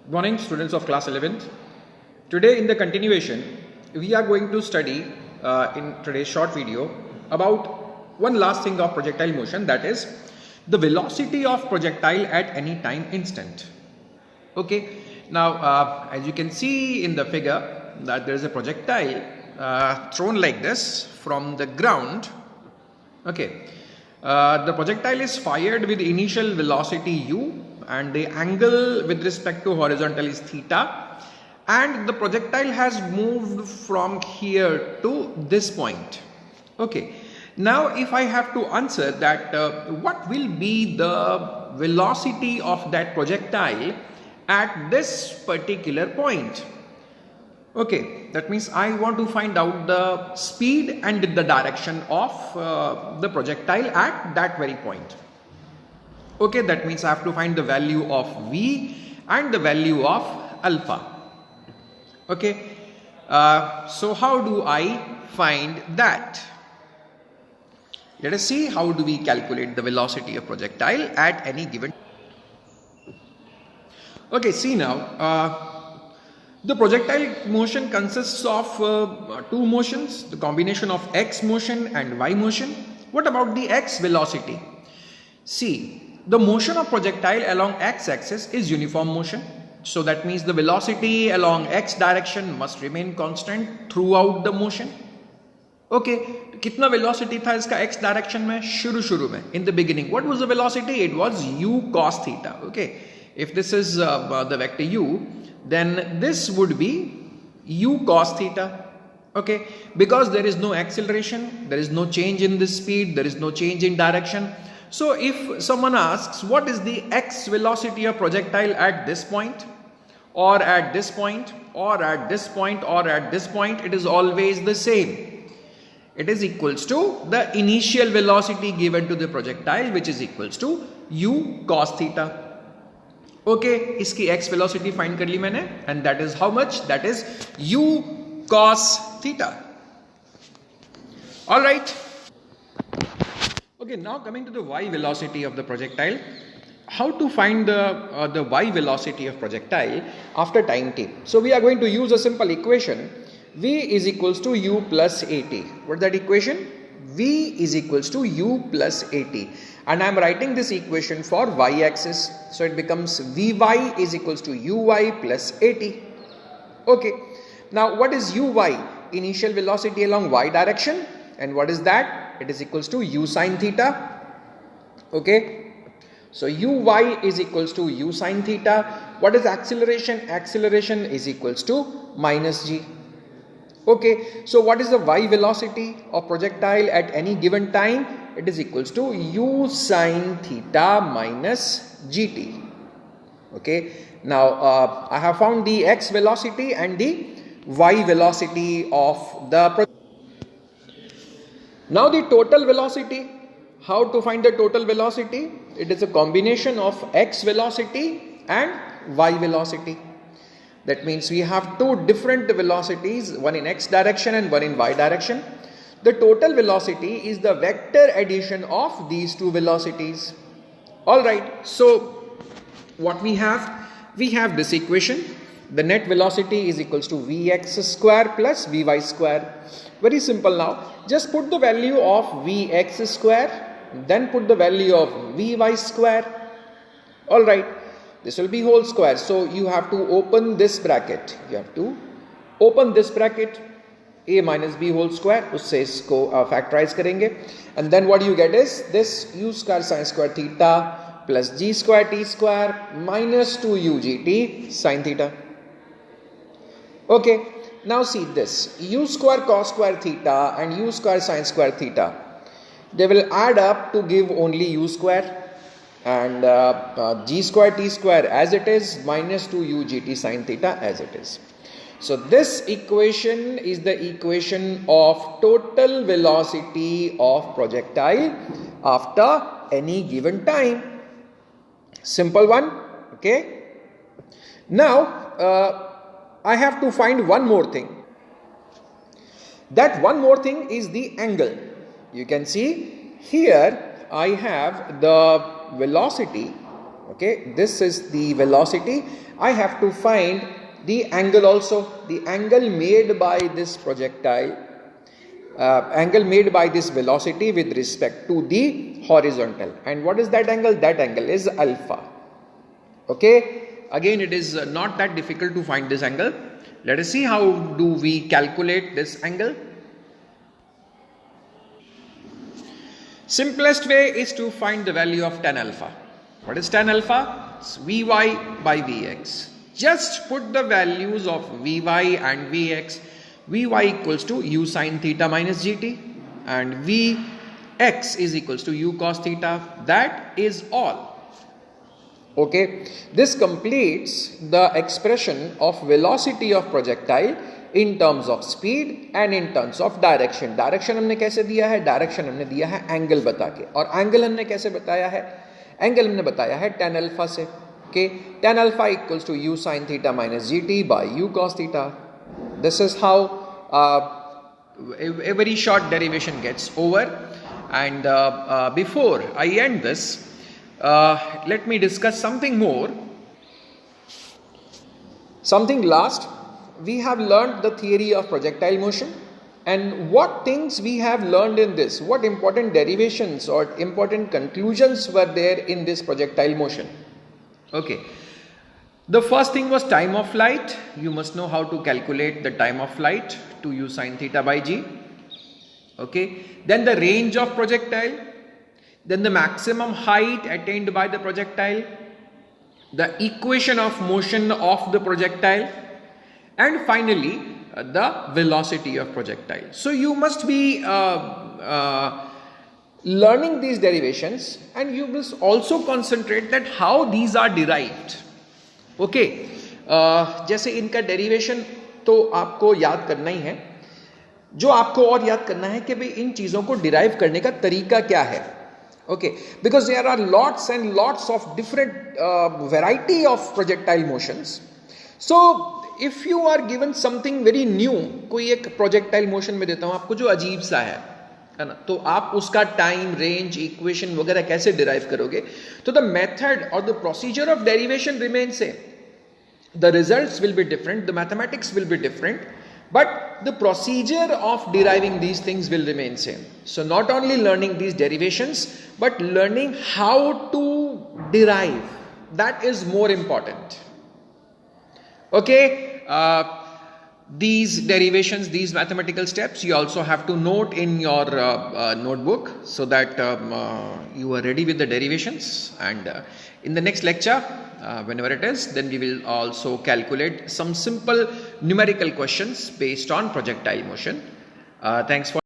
Good morning, students of class 11th. Today in the continuation, we are going to study in today's short video about one last thing of projectile motion, that is the velocity of projectile at any time instant. Okay, now as you can see in the figure that there is a projectile thrown like this from the ground. Okay, the projectile is fired with initial velocity u and the angle with respect to horizontal is theta, and the projectile has moved from here to this point. Okay, now if I have to answer that what will be the velocity of that projectile at this particular point. Okay, that means I want to find out the speed and the direction of the projectile at that very point. Okay, that means I have to find the value of v and the value of alpha. Okay, so how do I find that? Let us see how do we calculate the velocity of projectile at any given. Okay, see now, the projectile motion consists of two motions, the combination of x motion and y motion. What about the x velocity? See, the motion of projectile along x-axis is uniform motion. So that means the velocity along x direction must remain constant throughout the motion. Okay, कितना velocity था इसका x direction में शुरू में in the beginning? What was the velocity? It was u cos theta. Okay, if this is the vector u, then this would be u cos theta. Okay, because there is no acceleration, there is no change in the speed, there is no change in direction. So if someone asks what is the x velocity of projectile at this point, or at this point, or at this point, or at this point, it is always the same. It is equals to the initial velocity given to the projectile, which is equals to u cos theta. Okay, iski x velocity find कर ली मैंने, and that is how much? That is u cos theta. All right. Okay, now coming to the y velocity of the projectile. How to find the y velocity of projectile after time t? So we are going to use a simple equation. V is equals to u plus at. What is that equation? V is equals to u plus at. And I am writing this equation for y-axis. So it becomes Vy is equals to uy plus at. Okay. Now what is uy? Initial velocity along y direction. And what is that? It is equals to u sine theta. Okay. So uy is equals to u sine theta. What is acceleration? Acceleration is equals to minus g. Okay. So what is the y velocity of projectile at any given time? It is equals to u sine theta minus gt. Okay. Now I have found the x velocity and the y velocity of the projectile. Now the total velocity. How to find the total velocity? It is a combination of x velocity and y velocity. That means we have two different velocities, one in x direction and one in y direction. The total velocity is the vector addition of these two velocities. Alright, so what we have? We have this equation. The net velocity is equals to vx square plus vy square. Very simple now. Just put the value of vx square, then put the value of vy square. Alright, this will be whole square. So you have to open this bracket. You have to open this bracket. A minus b whole square, usse isko factorize karenge, and then what you get is this u square sine square theta plus g square t square minus 2u gt sine theta. Okay, now see this u square cos square theta and u square sine square theta, they will add up to give only u square, and g square t square as it is minus 2u gt sine theta as it is. So this equation is the equation of total velocity of projectile after any given time. Simple one. Okay. Now I have to find one more thing. That one more thing is the angle. You can see here I have the velocity Okay, this is the velocity. I have to find the angle also, the angle made by this projectile, angle made by this velocity with respect to the horizontal. And what is that angle? That angle is alpha. Okay, again it is not that difficult to find this angle. Let us see how do we calculate this angle. Simplest way is to find the value of tan alpha. What is tan alpha? It's Vy by Vx. Just put the values of Vy and Vx. Vy equals to u sin theta minus gt and Vx is equals to u cos theta. That is all. Okay, this completes the expression of velocity of projectile in terms of speed and in terms of direction. Direction हमने कैसे दिया है? Direction हमने दिया है angle बता के, और angle हमने कैसे बताया है? Angle हमने बताया है tan alpha से. Okay, tan alpha equals to u sin theta minus gt by u cos theta. This is how a very short derivation gets over. And before I end this, let me discuss something more. Something last. We have learned the theory of projectile motion, and what things we have learned in this, what important derivations or important conclusions were there in this projectile motion. Okay, the first thing was time of flight. You must know how to calculate the time of flight to u sin theta by g. Okay, then the range of projectile, then the maximum height attained by the projectile, the equation of motion of the projectile, and finally the velocity of projectile. So you must be learning these derivations, and you must also concentrate that how these are derived. Okay, जैसे इनका derivation तो आपको याद करना ही है, जो आपको और याद करना है कि भाई इन चीज़ों को derive करने का तरीका क्या है. Okay, because there are lots and lots of different variety of projectile motions. So if you are given something very new, कोई एक projectile motion में देता हूँ आपको जो अजीब सा है ना, तो आप उसका time, range, equation वगैरह कैसे derive करोगे? तो the method or the procedure of derivation remains same. The results will be different, the mathematics will be different, but the procedure of deriving these things will remain same. So not only learning these derivations, but learning how to derive, that is more important. Okay, these derivations, these mathematical steps, you also have to note in your notebook so that you are ready with the derivations. And in the next lecture, whenever it is, then we will also calculate some simple numerical questions based on projectile motion. Thanks for